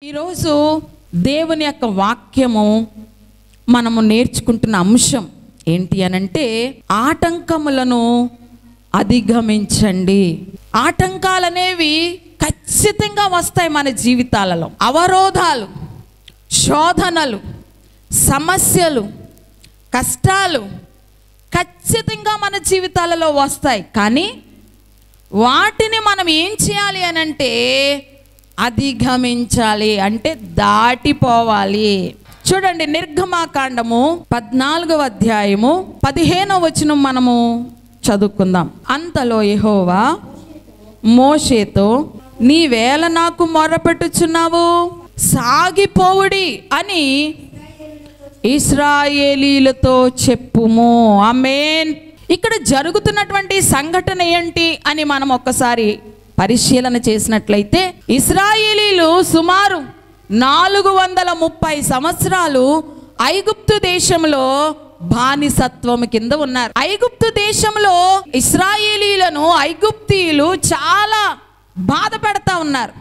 ఈరోజు దేవుని యొక్క వాక్యము మనము నేర్చుకుంటున్న అంశం ఏంటి అనంటే ఆటంకములను అధిగమించండి. ఆటంకాలనేవి ఖచ్చితంగా వస్తాయి మన జీవితాలలో. అవరోధాలు, శోధనలు, సమస్యలు, కష్టాలు ఖచ్చితంగా మన జీవితాలలో వస్తాయి. కానీ వాటిని మనం ఏం చేయాలి అనంటే అధిగమించాలి, అంటే దాటిపోవాలి. చూడండి, నిర్గమాకాండము 14వ అధ్యాయము 15వ వచనం మనము చదువుకుందాం. అంతలో యెహోవా మోషేతో, నీవేళ నాకు మొర్రపెట్టుచున్నావు, సాగిపోవుడి అని ఇశ్రాయేలీలతో చెప్పుము. ఆమేన్. ఇక్కడ జరుగుతున్నటువంటి సంఘటన ఏంటి అని మనం ఒక్కసారి పరిశీలన చేసినట్లయితే, ఇశ్రాయేలీలు సుమారు 430 సంవత్సరాలు ఐగుప్తు దేశంలో బానిసత్వం కింద ఉన్నారు. ఐగుప్తు దేశంలో ఇశ్రాయేలీలను ఐగుప్తీయులు చాలా బాధ పెడతా ఉన్నారు.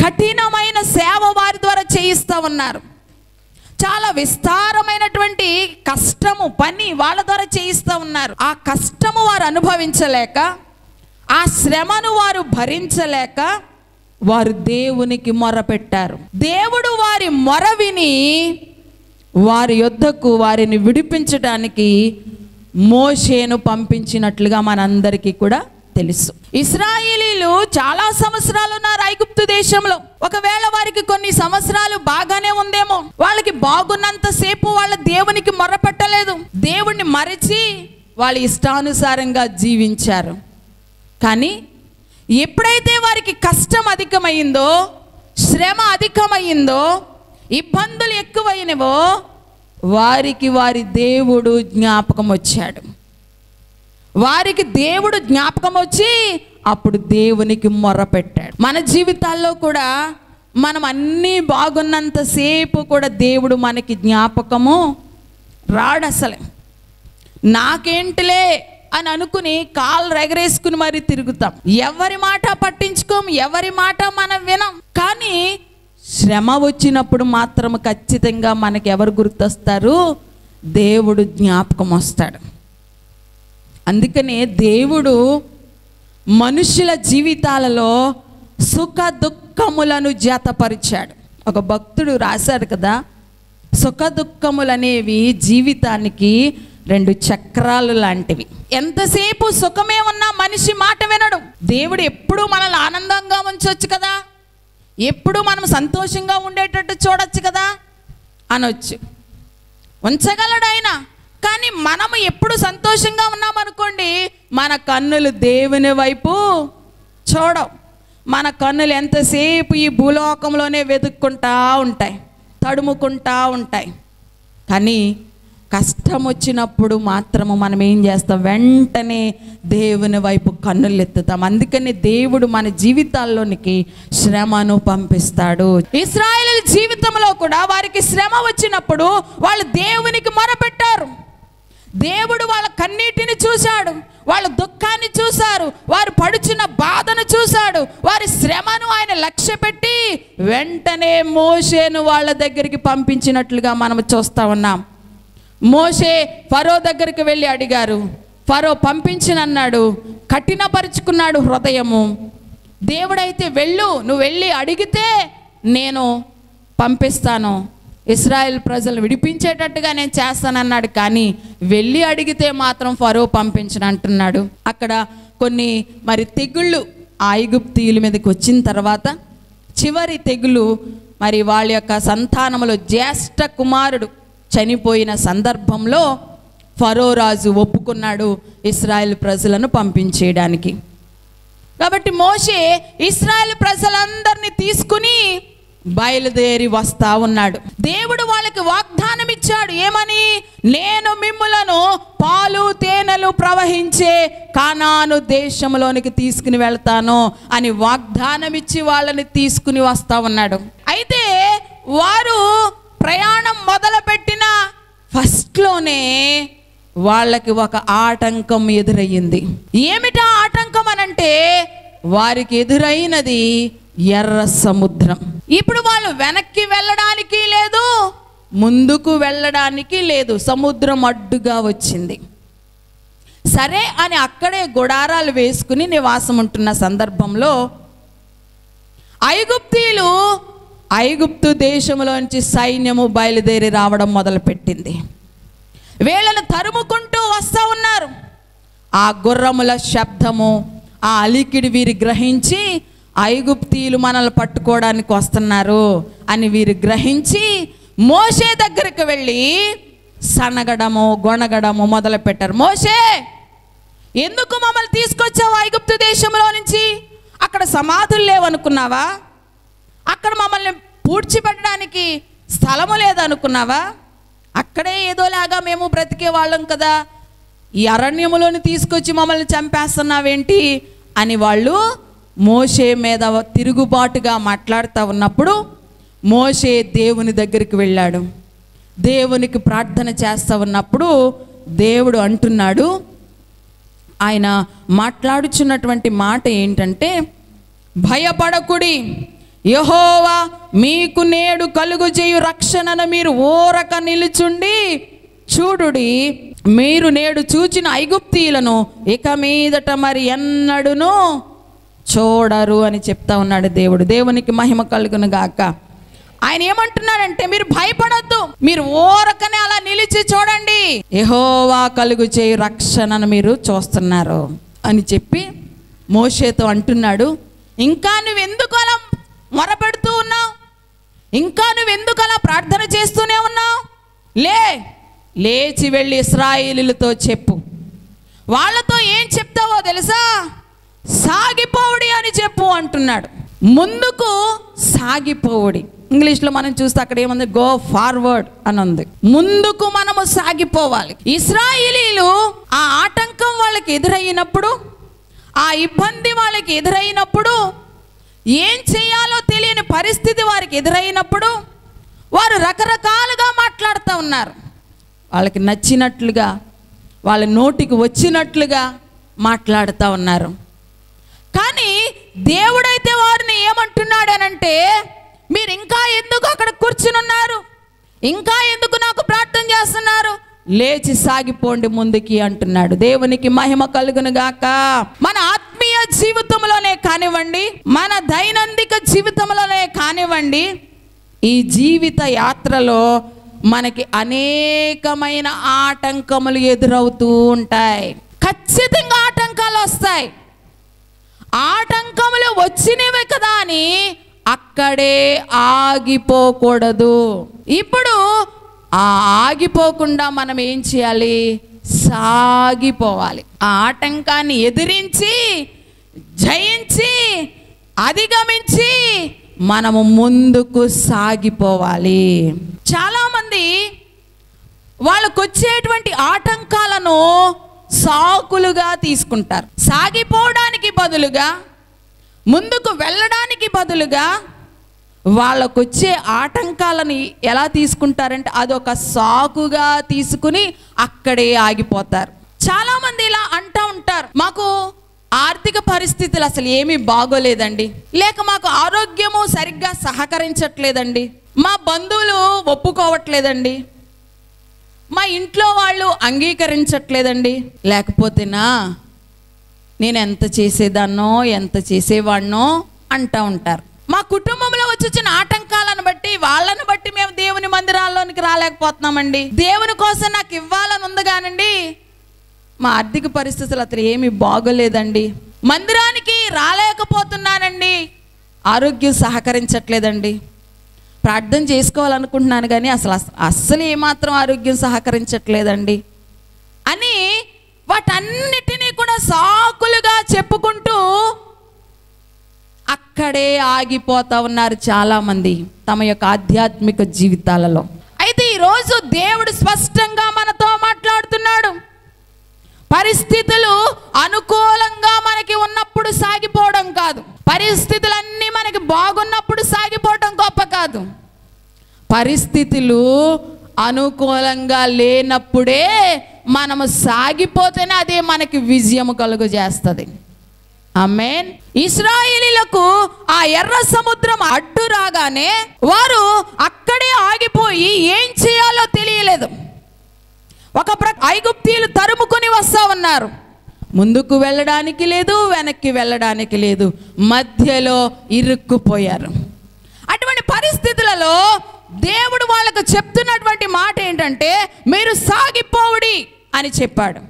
కఠినమైన సేవ వారి ద్వారా చేయిస్తూ ఉన్నారు. చాలా విస్తారమైనటువంటి కష్టము పని వాళ్ళ ద్వారా చేయిస్తూ ఉన్నారు. ఆ కష్టము వారు అనుభవించలేక, ఆ శ్రమను వారు భరించలేక వారు దేవునికి మొరపెట్టారు. దేవుడు వారి మొర విని వారి యొద్దకు వారిని విడిపించడానికి మోషేను పంపించినట్లుగా మనందరికీ కూడా తెలుసు. ఇశ్రాయేలీలు చాలా సంవత్సరాలు ఉన్నారు ఐగుప్తు దేశంలో. ఒకవేళ వారికి కొన్ని సంవత్సరాలు బాగానే ఉందేమో, వాళ్ళకి బాగున్నంత సేపు వాళ్ళ దేవునికి మొరపెట్టలేదు. దేవుణ్ణి మరచి వాళ్ళ ఇష్టానుసారంగా జీవించారు. కానీ ఎప్పుడైతే వారికి కష్టం అధికమైందో, శ్రమ అధికమైందో, ఇబ్బందులు ఎక్కువైనవో, వారికి వారి దేవుడు జ్ఞాపకం వచ్చాడు. వారికి దేవుడు జ్ఞాపకం వచ్చి అప్పుడు దేవునికి మొర్రపెట్టాడు. మన జీవితాల్లో కూడా మనం అన్నీ బాగున్నంతసేపు కూడా దేవుడు మనకి జ్ఞాపకము రాడు. అసలే నాకేంటిలే అని అనుకుని కాళ్ళు ఎగరేసుకుని మరీ తిరుగుతాం. ఎవరి మాట పట్టించుకోం, ఎవరి మాట మనం వినం. కానీ శ్రమ వచ్చినప్పుడు మాత్రం ఖచ్చితంగా మనకి ఎవరు గుర్తొస్తారు? దేవుడు జ్ఞాపకం వస్తాడు. అందుకనే దేవుడు మనుషుల జీవితాలలో సుఖ దుఃఖములను జతపరిచాడు. ఒక భక్తుడు రాశాడు కదా, సుఖ దుఃఖములు అనేవి జీవితానికి 2 చక్రాలు లాంటివి. ఎంతసేపు సుఖమే ఉన్నా మనిషి మాట వినడు. దేవుడు ఎప్పుడూ మనల్ని ఆనందంగా ఉంచవచ్చు కదా, ఎప్పుడు మనం సంతోషంగా ఉండేటట్టు చూడొచ్చు కదా అనొచ్చు, ఉంచగలడు ఆయన. కానీ మనము ఎప్పుడు సంతోషంగా ఉన్నామనుకోండి, మన కన్నులు దేవుని వైపు చూడవు. మన కన్నులు ఎంతసేపు ఈ భూలోకంలోనే వెతుక్కుంటా ఉంటాయి, తడుముకుంటా ఉంటాయి. కానీ కష్టం వచ్చినప్పుడు మాత్రము మనం ఏం చేస్తాం? వెంటనే దేవుని వైపు కన్నులు ఎత్తుతాం. అందుకని దేవుడు మన జీవితాల్లోనికి శ్రమను పంపిస్తాడు. ఇశ్రాయేలు జీవితంలో కూడా వారికి శ్రమ వచ్చినప్పుడు వాళ్ళు దేవునికి మొరపెట్టారు. దేవుడు వాళ్ళ కన్నీటిని చూశాడు, వాళ్ళ దుఃఖాన్ని చూశారు, వారు పడుచున్న బాధను చూశాడు, వారి శ్రమను ఆయన లక్ష్య పెట్టి వెంటనే మోషేను వాళ్ళ దగ్గరికి పంపించినట్లుగా మనం చూస్తూ ఉన్నాం. మోషే ఫరో దగ్గరికి వెళ్ళి అడిగారు. ఫరో పంపించినన్నాడు, కఠినపరుచుకున్నాడు హృదయము. దేవుడైతే నువ్వు వెళ్ళి అడిగితే నేను పంపిస్తాను, ఇశ్రాయేల్ ప్రజలు విడిపించేటట్టుగా నేను చేస్తానన్నాడు. కానీ వెళ్ళి అడిగితే మాత్రం ఫరో పంపించను అంటున్నాడు. అక్కడ కొన్ని తెగుళ్ళు ఐగుప్తీయుల మీదకి వచ్చిన తర్వాత చివరి తెగులు వాళ్ళ యొక్క సంతానములో జ్యేష్ఠ కుమారుడు చనిపోయిన సందర్భంలో ఫరో రాజు ఒప్పుకున్నాడు ఇశ్రాయేల్ ప్రజలను పంపించేయడానికి. కాబట్టి మోషే ఇశ్రాయేల్ ప్రజలందరినీ తీసుకుని బయలుదేరి వస్తా ఉన్నాడు. దేవుడు వాళ్ళకి వాగ్దానం ఇచ్చాడు. ఏమని? నేను మిమ్ములను పాలు తేనెలు ప్రవహించే కానాను దేశంలోనికి తీసుకుని వెళ్తాను అని వాగ్దానం ఇచ్చి వాళ్ళని తీసుకుని వస్తా ఉన్నాడు. అయితే వారు ప్రయాణం మొదలుపెట్టిన ఫస్ట్లోనే వాళ్ళకి ఒక ఆటంకం ఎదురయ్యింది. ఏమిటా ఆటంకం అనంటే వారికి ఎదురైనది ఎర్ర సముద్రం. ఇప్పుడు వాళ్ళు వెనక్కి వెళ్ళడానికి లేదు, ముందుకు వెళ్ళడానికి లేదు. సముద్రం అడ్డుగా వచ్చింది. సరే అని అక్కడే గుడారాలు వేసుకుని నివాసం ఉంటున్న సందర్భంలో ఐగుప్తీయులు ఐగుప్తు దేశంలోంచి సైన్యము బయలుదేరి రావడం మొదలుపెట్టింది. వీళ్ళను తరుముకుంటూ వస్తూ ఉన్నారు. ఆ గుర్రముల శబ్దము, ఆ అలికిడి వీరు గ్రహించి ఐగుప్తీయులు మనల్ని పట్టుకోవడానికి వస్తున్నారు అని వీరు గ్రహించి మోషే దగ్గరికి వెళ్ళి సనగడము గొణగడము మొదలుపెట్టారు. మోషే, ఎందుకు మమ్మల్ని తీసుకొచ్చావు ఐగుప్తు దేశంలో నుంచి? అక్కడ సమాధులు లేవనుకున్నావా? అక్కడ మమ్మల్ని పూడ్చిపెట్టడానికి స్థలము లేదనుకున్నావా? అక్కడే ఏదోలాగా మేము బ్రతికే వాళ్ళం కదా, ఈ అరణ్యములోని తీసుకొచ్చి మమ్మల్ని చంపేస్తున్నావేంటి అని వాళ్ళు మోషే మీద తిరుగుబాటుగా మాట్లాడుతూ ఉన్నప్పుడు మోషే దేవుని దగ్గరికి వెళ్ళాడు. దేవునికి ప్రార్థన చేస్తూ ఉన్నప్పుడు దేవుడు అంటున్నాడు, ఆయన మాట్లాడుచున్నటువంటి మాట ఏంటంటే, భయపడకుడి, యెహోవా మీకు నేడు కలుగుజేయు రక్షణను మీరు ఊరక నిలుచుండి చూడుడి. మీరు నేడు చూచిన ఐగుప్తీయులను ఇక మీదట మరి ఎన్నడును చూడరు అని చెప్తా ఉన్నాడు దేవుడు. దేవునికి మహిమ కలుగును గాక. ఆయన ఏమంటున్నాడంటే, మీరు భయపడొద్దు, మీరు ఊరకనే అలా నిలిచి చూడండి, యెహోవా కలుగు చేయు రక్షణను మీరు చూస్తున్నారు అని చెప్పి మోషేతో అంటున్నాడు. ఇంకా నువ్వెందుకు అలా మొరపెడుతూ ఉన్నావు? ఇంకా నువ్వెందుకు అలా ప్రార్థన చేస్తూనే ఉన్నావు? లేచి వెళ్ళి ఇశ్రాయేలీయులతో చెప్పు. వాళ్ళతో ఏం చెప్తావో తెలుసా? సాగిపోవుడి అని చెప్పు అంటున్నాడు. ముందుకు సాగిపోవుడి. ఇంగ్లీష్లో మనం చూస్తే అక్కడ ఏముంది? గో ఫార్వర్డ్ అని ఉంది. ముందుకు మనము సాగిపోవాలి. ఇశ్రాయేలీయులు ఆ ఆటంకం వాళ్ళకి ఎదురైనప్పుడు, ఆ ఇబ్బంది వాళ్ళకి ఎదురైనప్పుడు, ఏం చేయాలో తెలియని పరిస్థితి వారికి ఎదురైనప్పుడు వారు రకరకాలుగా మాట్లాడుతూ ఉన్నారు. వాళ్ళకి నచ్చినట్లుగా, వాళ్ళ నోటికి వచ్చినట్లుగా మాట్లాడుతూ ఉన్నారు. కానీ దేవుడైతే వారిని ఏమంటున్నాడనంటే, మీరు ఇంకా ఎందుకు అక్కడ కూర్చుని ఉన్నారు? ఇంకా ఎందుకు నాకు ప్రార్థన చేస్తున్నారు? లేచి సాగిపోండి ముందుకి అంటున్నాడు. దేవునికి మహిమ కలుగును గాక. మన ఆత్మీయ జీవితంలోనే కానివ్వండి, మన దైనందిక జీవితంలోనే కానివ్వండి, ఈ జీవిత యాత్రలో మనకి అనేకమైన ఆటంకములు ఎదురవుతూ ఉంటాయి. ఖచ్చితంగా ఆటంకాలు వస్తాయి. ఆటంకములు వచ్చినవే కదా అని అక్కడే ఆగిపోకూడదు. ఇప్పుడు ఆ ఆగిపోకుండా మనం ఏం చేయాలి? సాగిపోవాలి. ఆ ఆటంకాన్ని ఎదిరించి, జయించి, అధిగమించి మనము ముందుకు సాగిపోవాలి. చాలామంది వాళ్ళకు వచ్చేటువంటి ఆటంకాలను సాకులుగా తీసుకుంటారు. సాగిపోవడానికి బదులుగా, ముందుకు వెళ్ళడానికి బదులుగా వాళ్ళకు వచ్చే ఆటంకాలను ఎలా తీసుకుంటారంటే అదొక సాకుగా తీసుకుని అక్కడే ఆగిపోతారు. చాలామంది ఇలా అంటూ ఉంటారు, మాకు ఆర్థిక పరిస్థితులు అసలు ఏమీ బాగోలేదండి, లేక మాకు ఆరోగ్యము సరిగ్గా సహకరించట్లేదండి, మా బంధువులు ఒప్పుకోవట్లేదండి, మా ఇంట్లో వాళ్ళు అంగీకరించట్లేదండి, లేకపోతేనా నేను ఎంత చేసేదాన్నో ఎంత చేసేవాడినో అంటూ ఉంటారు. మా కుటుంబంలో వచ్చిన ఆటంకాలను బట్టి, వాళ్ళని బట్టి మేము దేవుని మందిరాల్లోనికి రాలేకపోతున్నామండి. దేవుని కోసం నాకు ఇవ్వాలని ఉంది కానండి, మా ఆర్థిక పరిస్థితులు అతను ఏమీ బాగోలేదండి, మందిరానికి రాలేకపోతున్నానండి, ఆరోగ్యం సహకరించట్లేదండి, ప్రార్థన చేసుకోవాలనుకుంటున్నాను కానీ అస్సలు ఏమాత్రం ఆరోగ్యం సహకరించట్లేదండి అని వాటన్నిటినీ కూడా సాకులుగా చెప్పుకుంటూ అక్కడే ఆగిపోతా ఉన్నారు చాలామంది తమ యొక్క ఆధ్యాత్మిక జీవితాలలో. అయితే ఈరోజు దేవుడు స్పష్టంగా మనతో మాట్లాడుతున్నాడు. పరిస్థితులు అనుకూలంగా మనకి ఉన్నప్పుడు సాగిపోవడం కాదు, పరిస్థితులన్నీ మనకి బాగున్నప్పుడు సాగిపోవడం గొప్ప కాదు. పరిస్థితులు అనుకూలంగా లేనప్పుడే మనము సాగిపోతేనే అదే మనకి విజయము కలుగజేస్తుంది. ఆమేన్. ఇశ్రాయేలీయులకు ఆ ఎర్ర సముద్రం అడ్డు రాగానే వారు అక్కడే ఆగిపోయి ఏం చేయాలో తెలియలేదు. ఒక ఐగుప్తీయులు తరుముకొని వస్తా ఉన్నారు. ముందుకు వెళ్ళడానికి లేదు, వెనక్కి వెళ్ళడానికి లేదు, మధ్యలో ఇరుక్కుపోయారు. అటువంటి పరిస్థితులలో దేవుడు వాళ్ళకు చెప్తున్నటువంటి మాట ఏంటంటే, మీరు సాగిపోవుడి అని చెప్పాడు.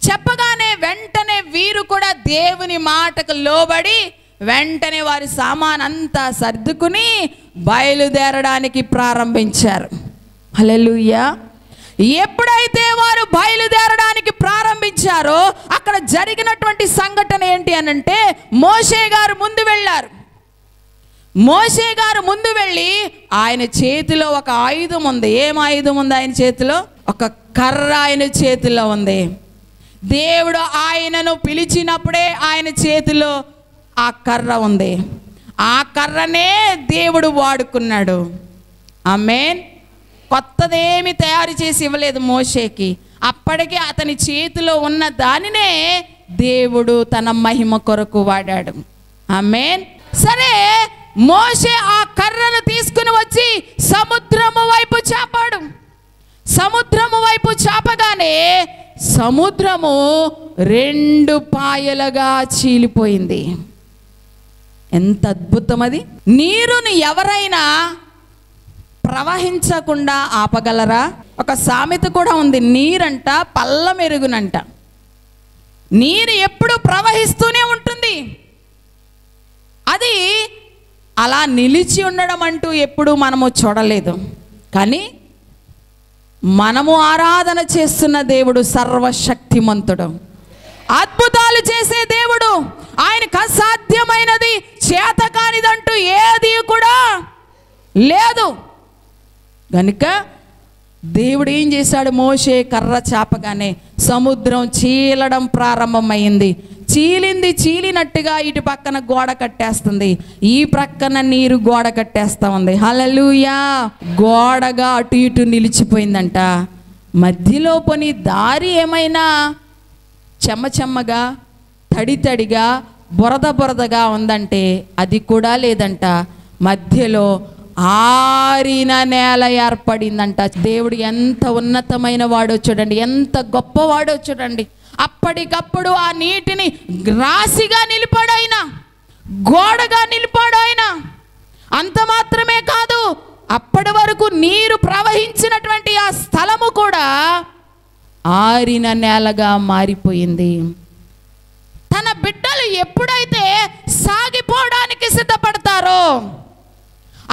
చెప్పగానే వెంటనే వీరు కూడా దేవుని మాటకు లోబడి వెంటనే వారి సామానంతా సర్దుకుని బయలుదేరడానికి ప్రారంభించారు. హల్లెలూయా. ఎప్పుడైతే వారు బయలుదేరడానికి ప్రారంభించారో అక్కడ జరిగినటువంటి సంఘటన ఏంటి అనంటే, మోషే గారు ముందు వెళ్ళారు. మోషే గారు ముందు వెళ్ళి ఆయన చేతిలో ఒక ఆయుధం ఉంది. ఏం ఆయుధం ఉంది ఆయన చేతిలో? ఒక కర్ర ఆయన చేతిలో ఉంది. దేవుడు ఆయనను పిలిచినప్పుడే ఆయన చేతిలో ఆ కర్ర ఉంది. ఆ కర్రనే దేవుడు వాడుకున్నాడు. ఆమేన్. కొత్తదేమి తయారు చేసి ఇవ్వలేదు మోషేకి. అప్పటికే అతని చేతిలో ఉన్న దానినే దేవుడు తన మహిమ కొరకు వాడాడు. ఆమేన్. సరే, మోషే ఆ కర్రను తీసుకుని వచ్చి సముద్రము వైపు చాపాడు. సముద్రము వైపు చాపగానే సముద్రము 2 పాయలుగా చీలిపోయింది. ఎంత అద్భుతం అది! నీరుని ఎవరైనా ప్రవహించకుండా ఆపగలరా? ఒక సామెత కూడా ఉంది, నీరంట పల్ల మెరుగునంట. నీరు ఎప్పుడు ప్రవహిస్తూనే ఉంటుంది. అది అలా నిలిచి ఉండడం అంటూ ఎప్పుడు మనము చూడలేదు. కానీ మనము ఆరాధన చేస్తున్న దేవుడు సర్వశక్తిమంతుడు, అద్భుతాలు చేసే దేవుడు. ఆయనకు అసాధ్యమైనది, చేతకానిదంటూ ఏది కూడా లేదు. కనుక దేవుడు ఏం చేశాడు? మోషే కర్ర చాపగానే సముద్రం చీలడం ప్రారంభమైంది. చీలినట్టుగా ఇటు పక్కన గోడ కట్టేస్తుంది, ఈ ప్రక్కన నీరు గోడ కట్టేస్తా ఉంది. హల్లెలూయా. గోడగా అటు ఇటు నిలిచిపోయిందంట. మధ్యలో పోని దారి ఏమైనా చెమ్మగా తడిగా బురదగా ఉందంటే అది కూడా లేదంట. మధ్యలో ఆరిన నేల ఏర్పడిందంట. దేవుడు ఎంత ఉన్నతమైన వాడో చూడండి, ఎంత గొప్పవాడో చూడండి. అప్పటికప్పుడు ఆ నీటిని రాశిగా నిలిపాడు ఆయన, గోడగా నిలిపాడు ఆయన. అంత మాత్రమే కాదు, అప్పటి వరకు నీరు ప్రవహించినటువంటి ఆ స్థలము కూడా ఆరిన నేలగా మారిపోయింది. తన బిడ్డలు ఎప్పుడైతే సాగిపోవడానికి సిద్ధపడతారో,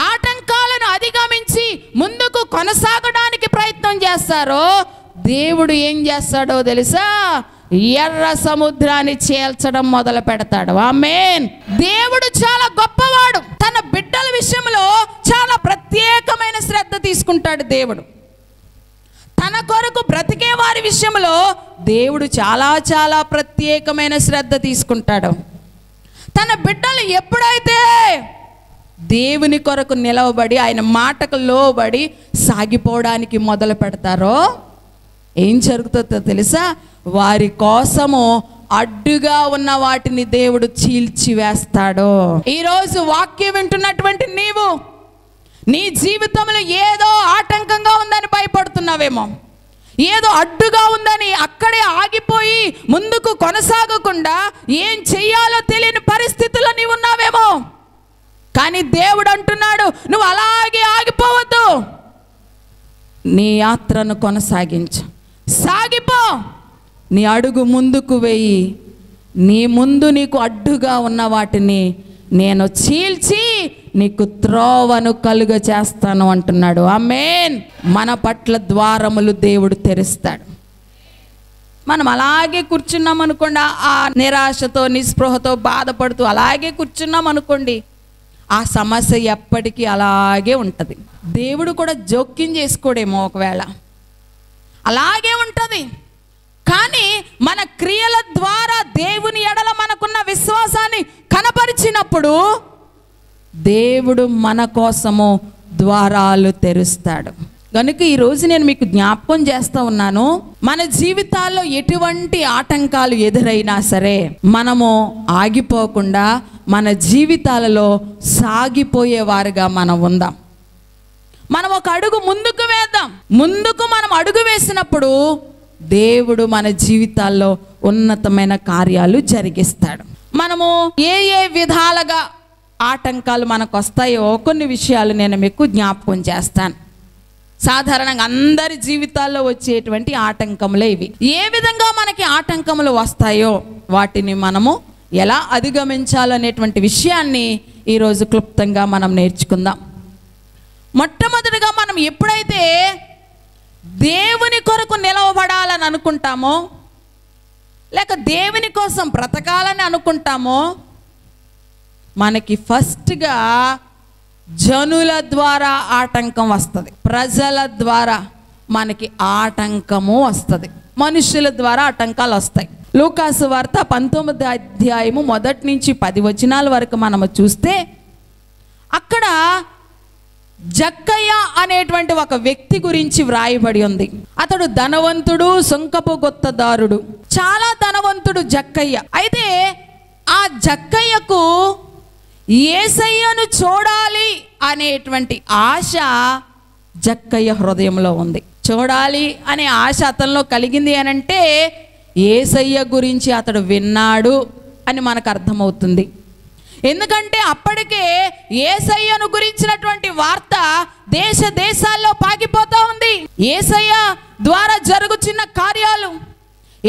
ఆటంకాలను అధిగమించి ముందుకు కొనసాగడానికి ప్రయత్నం చేస్తారో, దేవుడు ఏం చేస్తాడో తెలుసా? ఎర్ర సముద్రాన్ని చీల్చడం మొదలు పెడతాడు. ఆమేన్. దేవుడు చాలా గొప్పవాడు. తన బిడ్డల విషయంలో చాలా ప్రత్యేకమైన శ్రద్ధ తీసుకుంటాడు దేవుడు. తన కొరకు బ్రతికే వారి విషయంలో దేవుడు చాలా ప్రత్యేకమైన శ్రద్ధ తీసుకుంటాడు. తన బిడ్డలు ఎప్పుడైతే దేవుని కొరకు నిలవబడి ఆయన మాటకు లోబడి సాగిపోవడానికి మొదలు పెడతారో ఏం జరుగుతుందో తెలుసా? వారి కోసము అడ్డుగా ఉన్న వాటిని దేవుడు చీల్చివేస్తాడు. ఈరోజు వాక్యం వింటున్నటువంటి నీవు నీ జీవితంలో ఏదో ఆటంకంగా ఉందని భయపడుతున్నావేమో, ఏదో అడ్డుగా ఉందని అక్కడే ఆగిపోయి ముందుకు కొనసాగకుండా ఏం చెయ్యాలో తెలియని పరిస్థితుల్లో నీవు ఉన్నావేమో. కానీ దేవుడు అంటున్నాడు, నువ్వు అలాగే ఆగిపోవద్దు, నీ యాత్రను కొనసాగించు, సాగిపో, నీ అడుగు ముందుకు వేయి. నీ ముందు నీకు అడ్డుగా ఉన్న వాటిని నేను చీల్చి నీకు త్రోవను కలుగ చేస్తాను అంటున్నాడు. ఆమేన్. మన పట్ల ద్వారములు దేవుడు తెరుస్తాడు. మనం అలాగే కూర్చున్నాం అనుకోండి, ఆ నిరాశతో నిస్పృహతో బాధపడుతూ అలాగే కూర్చున్నాం అనుకోండి, ఆ సమస్య ఎప్పటికీ అలాగే ఉంటుంది. దేవుడు కూడా జోక్యం చేసుకోడేమో, ఒకవేళ అలాగే ఉంటుంది. కానీ మన క్రియల ద్వారా దేవుని ఎడల మనకున్న విశ్వాసాన్ని కనపరిచినప్పుడు దేవుడు మన కోసము ద్వారాలు తెరుస్తాడు. కనుక ఈరోజు నేను మీకు జ్ఞాపకం చేస్తూ ఉన్నాను, మన జీవితాల్లో ఎటువంటి ఆటంకాలు ఎదురైనా సరే మనము ఆగిపోకుండా మన జీవితాలలో సాగిపోయేవారుగా మనం ఉందాం. మనం ఒక అడుగు ముందుకు వేద్దాం. ముందుకు మనం అడుగు వేసినప్పుడు దేవుడు మన జీవితాల్లో ఉన్నతమైన కార్యాలు జరిగిస్తాడు. మనము ఏ విధాలుగా ఆటంకాలు మనకు వస్తాయో కొన్ని విషయాలు నేను మీకు జ్ఞాపకం చేస్తాను. సాధారణంగా అందరి జీవితాల్లో వచ్చేటువంటి ఆటంకములే ఇవి. ఏ విధంగా మనకి ఆటంకములు వస్తాయో వాటిని మనము ఎలా అధిగమించాలనేటువంటి విషయాన్ని ఈరోజు క్లుప్తంగా మనం నేర్చుకుందాం. మొట్టమొదటిగా మనం ఎప్పుడైతే దేవుని కొరకు నిలవబడాలని అనుకుంటామో, లేక దేవుని కోసం బ్రతకాలని అనుకుంటామో, మనకి ఫస్ట్గా జనుల ద్వారా ఆటంకం వస్తుంది. ప్రజల ద్వారా మనకి ఆటంకము వస్తుంది. మనుషుల ద్వారా ఆటంకాలు వస్తాయి. లూకాసు వార్త 19వ అధ్యాయము 1 నుంచి 10 వచనాల వరకు మనము చూస్తే అక్కడ జక్కయ్య అనేటువంటి ఒక వ్యక్తి గురించి వ్రాయబడి ఉంది. అతడు ధనవంతుడు, సుంకపు గుత్తదారుడు, చాలా ధనవంతుడు జక్కయ్య. అయితే ఆ జక్కయ్యకు యేసయ్యను చూడాలి అనేటువంటి ఆశ జక్కయ్య హృదయంలో ఉంది. చూడాలి అనే ఆశ అతనిలో కలిగింది అనంటే యేసయ్య గురించి అతడు విన్నాడు అని మనకు అర్థమవుతుంది. ఎందుకంటే అప్పటికే యేసయ్యను గురించినటువంటి వార్త దేశ దేశాల్లో పాకిపోతూ ఉంది. యేసయ్య ద్వారా జరుగుతున్న కార్యాలు,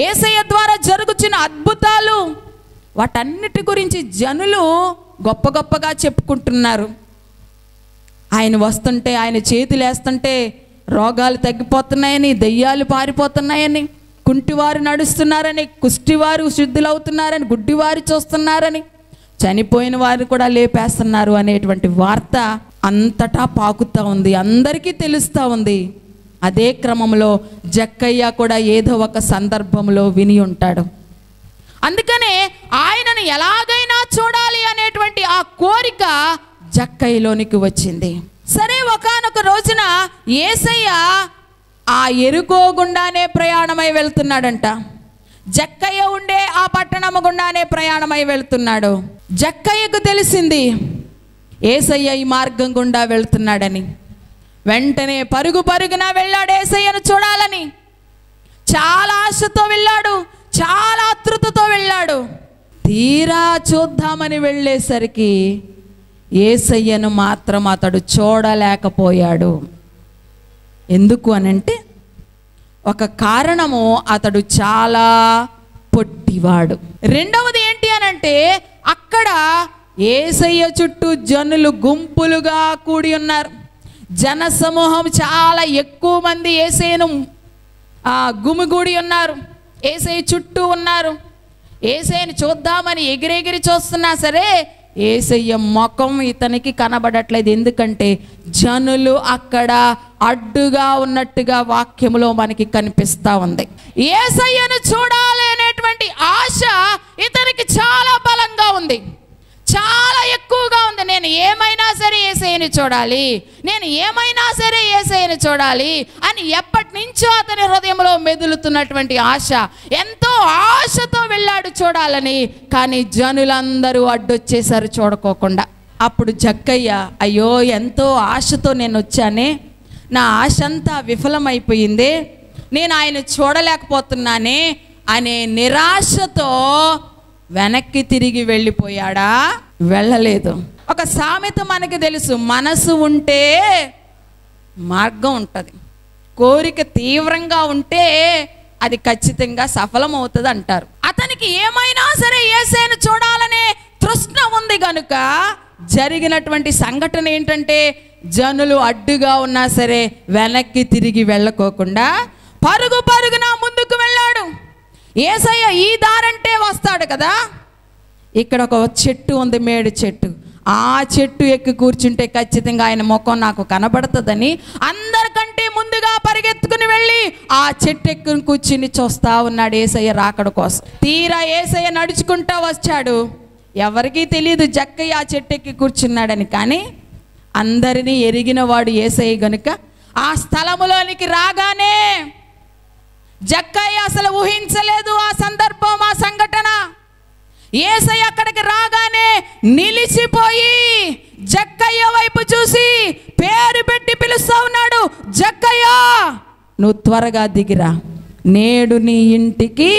యేసయ్య ద్వారా జరుగుతున్న అద్భుతాలు, వాటన్నిటి గురించి జనులు గొప్ప గొప్పగా చెప్పుకుంటున్నారు. ఆయన వస్తుంటే, ఆయన చేతులు వేస్తుంటే రోగాలు తగ్గిపోతున్నాయని, దెయ్యాలు పారిపోతున్నాయని, కుంటివారు నడుస్తున్నారని, కుష్టివారు శుద్ధులవుతున్నారని, గుడ్డివారు చూస్తున్నారని, చనిపోయిన వారు కూడా లేపేస్తున్నారు అనేటువంటి వార్త అంతటా పాకుతూ ఉంది, అందరికీ తెలుస్తూ ఉంది. అదే క్రమంలో జక్కయ్య కూడా ఏదో ఒక సందర్భంలో విని ఉంటాడు. అందుకనే ఆయనను ఎలాగైనా చూడాలి అనేటువంటి ఆ కోరిక జక్కయ్యలోనికి వచ్చింది. సరే, ఒకానొక రోజున యేసయ్య ఆ యెరికో గుండానే ప్రయాణమై వెళ్తున్నాడంట. జక్కయ్య ఉండే ఆ పట్టణము గుండానే ప్రయాణమై వెళ్తున్నాడు. జక్కయ్యకు తెలిసింది యేసయ్య ఈ మార్గం గుండా వెళ్తున్నాడని. వెంటనే పరుగు పరుగున వెళ్ళాడు యేసయ్యను చూడాలని. చాలా ఆశతో వెళ్ళాడు, చాలా ఆతృతతో వెళ్ళాడు. తీరా చూద్దామని వెళ్ళేసరికి యేసయ్యను మాత్రం అతడు చూడలేకపోయాడు. ఎందుకు అనంటే ఒక కారణము, అతడు చాలా పొట్టివాడు. రెండవది ఏంటి అనంటే అక్కడ యేసయ్య చుట్టూ జనులు గుంపులుగా కూడి ఉన్నారు. జన సమూహం చాలా ఎక్కువ మంది యేసయ్యను గుమిగూడి ఉన్నారు, యేసయ్య చుట్టూ ఉన్నారు. యేసయ్యను చూద్దామని ఎగిరెగిరి చూస్తున్నా సరే యేసయ్య ముఖం ఇతనికి కనబడట్లేదు. ఎందుకంటే జనులు అక్కడ అడ్డుగా ఉన్నట్టుగా వాక్యములో మనకి కనిపిస్తూ ఉంది. యేసయ్యను చూడాలి అనేటువంటి ఆశ ఇతనికి చాలా బలంగా ఉంది, చాలా ఎక్కువగా ఉంది. నేను ఏమైనా సరే యేసయ్యను చూడాలి, నేను ఏమైనా సరే యేసయ్యను చూడాలి అని ఎప్పటి నుంచో అతని హృదయంలో మెదులుతున్నటువంటి ఆశ. ఎంతో ఆశతో వెళ్ళాడు చూడాలని. కానీ జనులందరూ అడ్డొచ్చేసారు చూడకోకుండా. అప్పుడు జక్కయ్య, అయ్యో ఎంతో ఆశతో నేను వచ్చానే, నా ఆశ అంతా విఫలమైపోయిందే, నేను ఆయన చూడలేకపోతున్నానే అనే నిరాశతో వెనక్కి తిరిగి వెళ్ళిపోయాడా? వెళ్ళలేదు. ఒక సామెత మనకి తెలుసు, మనసు ఉంటే మార్గం ఉంటుంది, కోరిక తీవ్రంగా ఉంటే అది ఖచ్చితంగా సఫలమవుతుంది అంటారు. అతనికి ఏమైనా సరే యేసయ్యను చూడాలనే తృష్ణ ఉంది కనుక జరిగినటువంటి సంఘటన ఏంటంటే జనులు అడ్డుగా ఉన్నా సరే వెనక్కి తిరిగి వెళ్ళకోకుండా పరుగు పరుగున ముందుకు వెళ్ళాడు. యేసయ్య ఈ దారంటే వస్తాడు కదా, ఇక్కడ ఒక చెట్టు ఉంది, మేడి చెట్టు, ఆ చెట్టు ఎక్కి కూర్చుంటే ఖచ్చితంగా ఆయన ముఖం నాకు కనబడుతుందని అందరికంటే ముందుగా పరిగెత్తుకుని వెళ్ళి ఆ చెట్టు ఎక్కి కూర్చుని చూస్తా ఉన్నాడు యేసయ్య రాకడ కోసం. తీరా యేసయ్య నడుచుకుంటా వచ్చాడు. ఎవరికీ తెలియదు జక్కయ్య ఆ చెట్టు ఎక్కి కూర్చున్నాడని. కానీ అందరినీ ఎరిగిన వాడు యేసయ్య గనుక ఆ స్థలములోనికి రాగానే జక్కయ్య అసలు ఊహించలేదు ఆ సందర్భం, ఆ సంఘటన. యేసయ్య అక్కడికి రాగానే నిలిచిపోయి జక్కయ్య వైపు చూసి పేరు పెట్టి పిలుస్తా ఉన్నాడు, జక్కయ్య నువ్వు త్వరగా దిగిరా, నేడు నీ ఇంటికి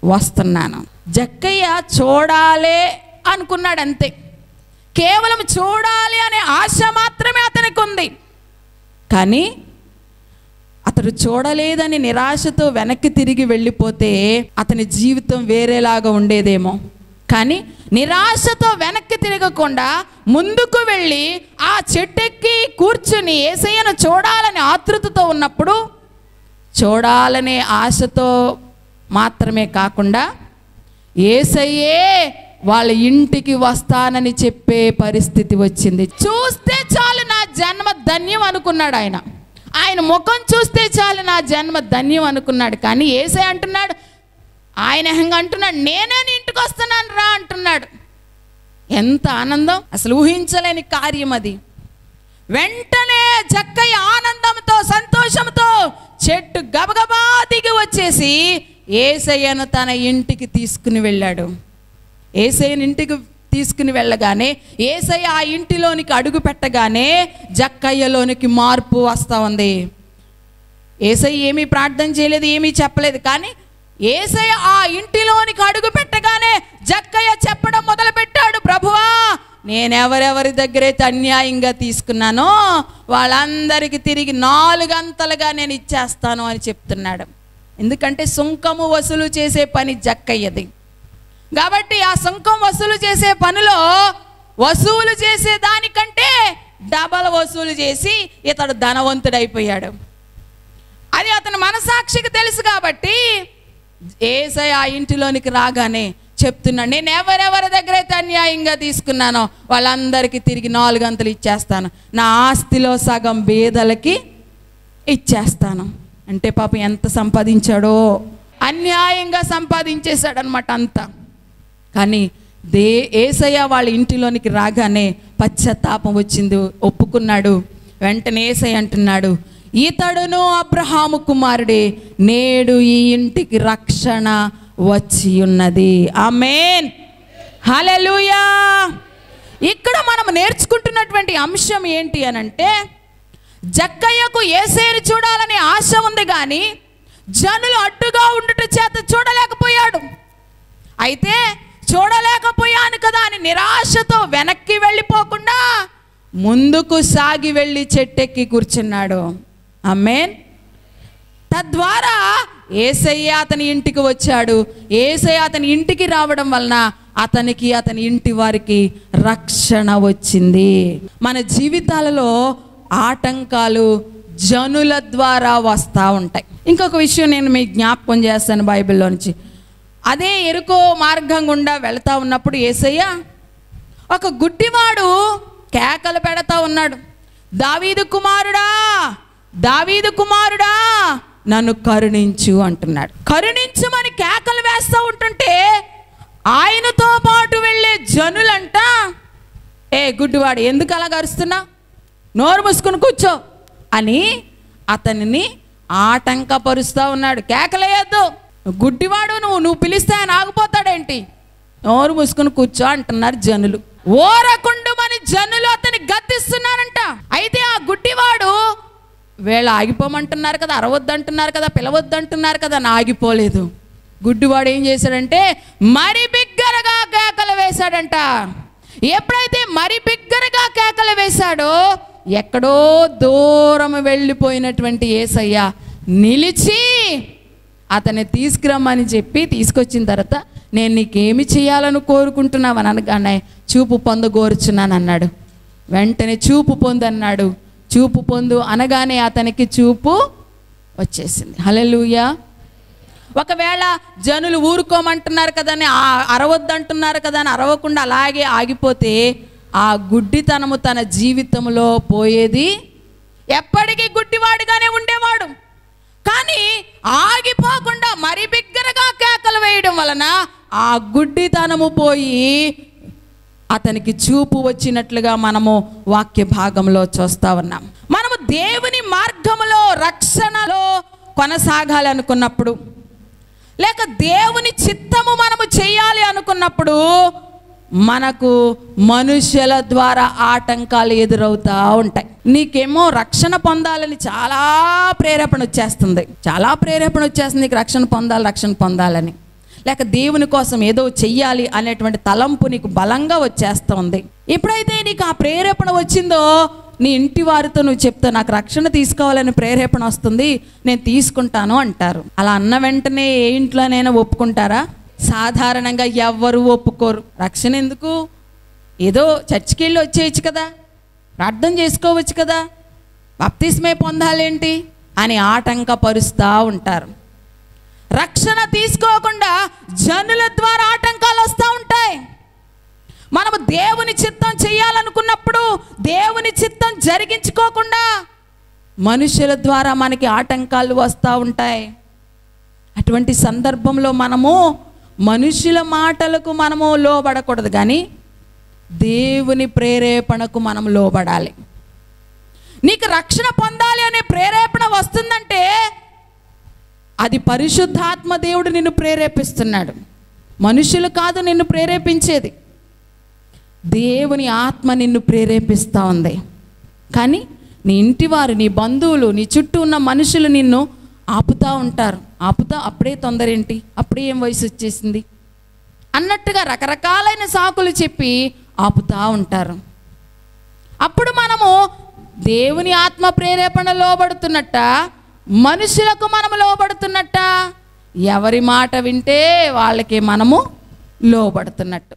వస్తున్నాను. జక్కయ్య చూడాలే అనుకున్నాడు అంతే, కేవలం చూడాలి అనే ఆశ మాత్రమే అతనికి ఉంది. కానీ అతడు చూడలేదని నిరాశతో వెనక్కి తిరిగి వెళ్ళిపోతే అతని జీవితం వేరేలాగా ఉండేదేమో. కానీ నిరాశతో వెనక్కి తిరగకుండా ముందుకు వెళ్ళి ఆ చెట్టెక్కి కూర్చుని యేసయ్యను చూడాలని ఆతృతతో ఉన్నప్పుడు, చూడాలనే ఆశతో మాత్రమే కాకుండా యేసయ్యే వాళ్ళ ఇంటికి వస్తానని చెప్పే పరిస్థితి వచ్చింది. చూస్తే చాలు నా జన్మ ధన్యం అనుకున్నాడు ఆయన. ఆయన ముఖం చూస్తే చాలు నా జన్మ ధన్యం అనుకున్నాడు. కానీ యేసయ్య అంటున్నాడు, ఆయన అంటున్నాడు, నేనే నీ ఇంటికి వస్తున్నాను రా అంటున్నాడు. ఎంత ఆనందం, అసలు ఊహించలేని కార్యం అది. వెంటనే జక్కయ్య ఆనందంతో సంతోషంతో చెట్టు గబగబా దిగి వచ్చేసి యేసయ్యను తన ఇంటికి తీసుకుని వెళ్ళాడు. యేసయ్యను ఇంటికి తీసుకుని వెళ్ళగానే యేసయ్య ఆ ఇంటిలోనికి అడుగు పెట్టగానే జక్కయ్యలోనికి మార్పు వస్తూ ఉంది. యేసయ్య ఏమీ ప్రార్థన చేయలేదు, ఏమీ చెప్పలేదు. కానీ యేసయ్య ఆ ఇంటిలోనికి అడుగు పెట్టగానే జక్కయ్య చెప్పడం మొదలుపెట్టాడు, ప్రభువా నేనెవరెవరి దగ్గరైతే అన్యాయంగా తీసుకున్నానో వాళ్ళందరికీ తిరిగి 4 అంతలుగా నేను ఇచ్చేస్తాను అని చెప్తున్నాడు. ఎందుకంటే సుంకము వసూలు చేసే పని జక్కయ్యది కాబట్టి ఆ సుంకం వసూలు చేసే పనిలో వసూలు చేసే దానికంటే డబల్ వసూలు చేసి ఇతడు ధనవంతుడైపోయాడు. అది అతని మనసాక్షికి తెలుసు కాబట్టి యేసయ్య ఆ ఇంటిలోనికి రాగానే చెప్తున్నాడు, నేను ఎవరెవరి దగ్గర అయితే అన్యాయంగా తీసుకున్నానో వాళ్ళందరికీ తిరిగి 4 అంతలు ఇచ్చేస్తాను, నా ఆస్తిలో సగం బేదలకి ఇచ్చేస్తాను. అంటే పాపం ఎంత సంపాదించాడో, అన్యాయంగా సంపాదించేశాడనమాట అంతా. కానీ యేసయ్య వాళ్ళ ఇంటిలోనికి రాగానే పశ్చాత్తాపం వచ్చింది, ఒప్పుకున్నాడు. వెంటనే యేసయ్య అంటున్నాడు, ఇతడును అబ్రహాము కుమారుడే, నేడు ఈ ఇంటికి రక్షణ వచ్చి ఉన్నది. ఆమేన్, హల్లెలూయా. ఇక్కడ మనం నేర్చుకుంటున్నటువంటి అంశం ఏంటి అనంటే, జక్కయ్యకు యేసయ్యను చూడాలని ఆశ ఉంది కానీ జనులు అడ్డుగా ఉండుట చేత చూడలేకపోయాడు. అయితే చూడలేకపోయాను కదా అని నిరాశతో వెనక్కి వెళ్ళిపోకుండా ముందుకు సాగి వెళ్ళి చెట్టెక్కి కూర్చున్నాడు. ఆమేన్. తద్వారా యేసయ్య అతని ఇంటికి వచ్చాడు. యేసయ్య అతని ఇంటికి రావడం వలన అతనికి అతని ఇంటి వారికి రక్షణ వచ్చింది. మన జీవితాలలో ఆటంకాలు జనుల ద్వారా వస్తూ ఉంటాయి. ఇంకొక విషయం నేను మీకు జ్ఞాపకం చేస్తాను బైబిల్లో నుంచి. అదే యెరికో మార్గం గుండా వెళతా ఉన్నప్పుడు యేసయ్య ఒక గుడ్డివాడు కేకలు పెడతా ఉన్నాడు, దావీదు కుమారుడా, దావీదు కుమారుడా నన్ను కరుణించు అంటున్నాడు. కరుణించమని కేకలు వేస్తూ ఉంటుంటే ఆయనతో పాటు వెళ్ళే జనులంట, ఏ గుడ్డివాడు ఎందుకు అలా అరుస్తున్నా, నోరు మూసుకుని కూర్చో అని అతనిని ఆటంకపరుస్తూ ఉన్నాడు. కేకలేయద్దు, గుడ్డివాడు నువ్వు పిలిస్తే ఆయన ఆగిపోతాడేంటి, నోరు మూసుకుని కూర్చో అంటున్నారు జనులు. ఓరకుండుమని జనులు అతన్ని గద్దిస్తున్నారంట. అయితే ఆ గుడ్డివాడు వీళ్ళు ఆగిపోమంటున్నారు కదా, అరవద్దంటున్నారు కదా, పిలవద్దంటున్నారు కదా అని ఆగిపోలేదు. గుడ్డివాడు ఏం చేశాడంటే మరి బిగ్గరగా కేకలు వేశాడంట. ఎప్పుడైతే మరి బిగ్గరగా కేకలు వేశాడో ఎక్కడో దూరం వెళ్ళిపోయినటువంటి యేసయ్య నిలిచి అతన్ని తీసుకురమ్మని చెప్పి తీసుకొచ్చిన తర్వాత, నేను నీకేమి చేయాలని కోరుకుంటున్నావు అని అనగానే చూపు పొందగోరుచున్నాను అన్నాడు. వెంటనే చూపు పొందు అన్నాడు. చూపు పొందు అనగానే అతనికి చూపు వచ్చేసింది. హల్లెలూయా. ఒకవేళ జనులు ఊరుకోమంటున్నారు కదా అని అరవద్దంటున్నారు కదా అని అరవకుండా అలాగే ఆగిపోతే ఆ గుడ్డితనము తన జీవితంలో పోయేది, ఎప్పటికీ గుడ్డివాడిగానే ఉండేవాడు. కానీ ఆగిపోకుండా మరి బిగ్గరగా కేకలు వేయడం వలన ఆ గుడ్డితనము పోయి అతనికి చూపు వచ్చినట్లుగా మనము వాక్య భాగంలో చూస్తూ ఉన్నాం. మనము దేవుని మార్గములో రక్షణలో కొనసాగాలి అనుకున్నప్పుడు, లేక దేవుని చిత్తము మనము చేయాలి అనుకున్నప్పుడు మనకు మనుషుల ద్వారా ఆటంకాలు ఎదురవుతూ ఉంటాయి. నీకేమో రక్షణ పొందాలని చాలా ప్రేరేపణ వచ్చేస్తుంది నీకు రక్షణ పొందాలని, లేక దేవుని కోసం ఏదో చెయ్యాలి అనేటువంటి తలంపు నీకు బలంగా వచ్చేస్తుంది. ఎప్పుడైతే నీకు ఆ ప్రేరేపణ వచ్చిందో నీ ఇంటి వారితో నువ్వు చెప్తావు, నాకు రక్షణ తీసుకోవాలని ప్రేరేపణ వస్తుంది, నేను తీసుకుంటాను అంటారు. అలా అన్న వెంటనే ఏ ఇంట్లోనైనా ఒప్పుకుంటారా? సాధారణంగా ఎవ్వరు ఒప్పుకోరు. రక్షణ ఎందుకు, ఏదో చర్చికి వెళ్ళి వచ్చేయచ్చు కదా, ప్రార్థన చేసుకోవచ్చు కదా, బాప్తిస్మే పొందాలేంటి అని ఆటంకపరుస్తూ ఉంటారు. రక్షణ తీసుకోకుండా జనుల ద్వారా ఆటంకాలు వస్తూ ఉంటాయి. మనము దేవుని చిత్తం చేయాలనుకున్నప్పుడు దేవుని చిత్తం జరిగించుకోకుండా మనుషుల ద్వారా మనకి ఆటంకాలు వస్తూ ఉంటాయి. అటువంటి సందర్భంలో మనము మనుషుల మాటలకు మనము లోబడకూడదు, కానీ దేవుని ప్రేరేపణకు మనం లోబడాలి. నీకు రక్షణ పొందాలి అనే ప్రేరేపణ వస్తుందంటే అది పరిశుద్ధాత్మ దేవుడు నిన్ను ప్రేరేపిస్తున్నాడు. మనుషులు కాదు నిన్ను ప్రేరేపించేది, దేవుని ఆత్మ నిన్ను ప్రేరేపిస్తూ ఉంది. కానీ నీ ఇంటివారు, నీ బంధువులు, నీ చుట్టూ ఉన్న మనుషులు నిన్ను ఆపుతూ ఉంటారు. అప్పుడే తొందర ఏంటి, అప్పుడే ఏం వయసు వచ్చేసింది అన్నట్టుగా రకరకాలైన సాకులు చెప్పి ఆపుతూ ఉంటారు. అప్పుడు మనము దేవుని ఆత్మ ప్రేరేపణ లోబడుతున్నట్ట, మనుషులకు మనము లోబడుతున్నట్ట? ఎవరి మాట వింటే వాళ్ళకి మనము లోబడుతున్నట్టు.